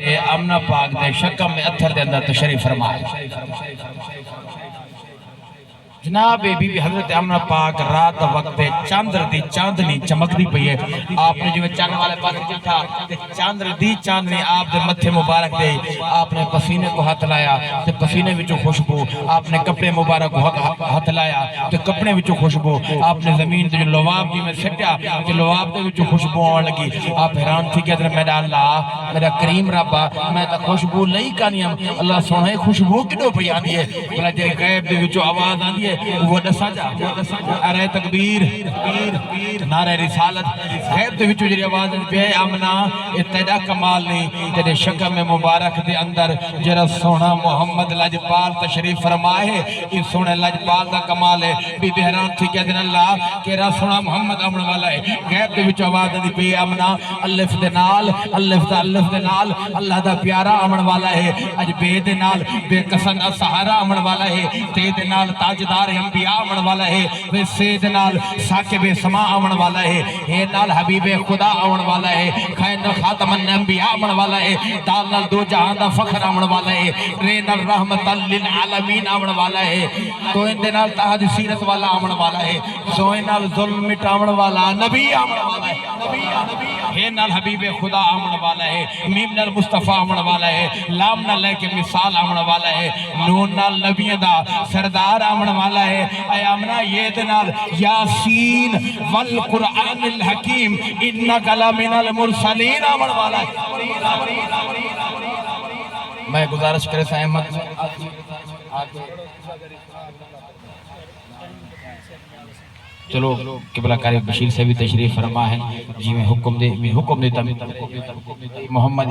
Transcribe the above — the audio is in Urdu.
امنہ پاک دے شکم میں اتھر دے اندر تشریف فرمائے جناب بی بی حضرت امنہ پاک رات وقت چاندر دی چاندنی چمک دی پئی ہے آپ نے جو چاند والے پاس جھٹا چاندر دی چاندنی آپ دے متھے مبارک دے آپ نے پسینے کو ہاتھ لایا تے پسینے وچوں خوشبو آپ نے کپڑے مبارک کو ہاتھ لایا تے کپڑے وچوں خوشبو آپ نے زمین تے جو لواب جی میں سٹیا تے لواب دے وچوں خوشبو آن لگی آپ حیران تھی کہ میرا اللہ میرا کریم ربا میں تا خوشبو لئی کانیم اللہ سونے خوشبو کڈو پئی آندی ہے بلا جے غیب دے وچوں آواز آندی ہے وہ دسا جا ارے تکبیر نعرہ رسالت غیب دے وچوں جڑی آواز پہ آمنا اتنا کمال نہیں تیرے شکم مبارک دے اندر جرا سونا محمد لجپال تشریف فرمائے اس سونے لجپال دا کمال ہے بی بی حیران تھی کہ دن اللہ کہہ سونا محمد آمن والا ہے غیب دے وچوں آواز پہ آمنا الف دے نال الف دے نال اللہ دا پیارا آمن والا ہے اج بے دے نال بے قسن سہارا آمن والا ہے تے دے نال تاجدار انبیاء آمن والا ہے وے سید نال ساکب سما آمن والا ہے اے نال حبیب خدا آمن والا ہے خین خاتم الانبیاء آمن والا ہے دال نال دو جہاں دا فخر آمن والا ہے رے نال رحمت للعالمین آمن والا ہے تو ان دے نال تاج سیرت والا آمن والا ہے زوئے نال ظلم مٹاون والا نبی آمن والا ہے ہے نال حبیب خدا آمن والا ہے میم نال مصطفیٰ آمن والا ہے لام نال لے کے مثال آمن والا ہے نون نال نبی دا سردار آمن والا ہے اے آمنہ یہ دنال یاسین والقرآن الحکیم انکا لمن المرسلین آمن والا ہے میں گزارش کرے سے احمد چلو قبلہ کاری بشیر سے بھی تشریف فرما ہے جی میں حکم دیتا محمد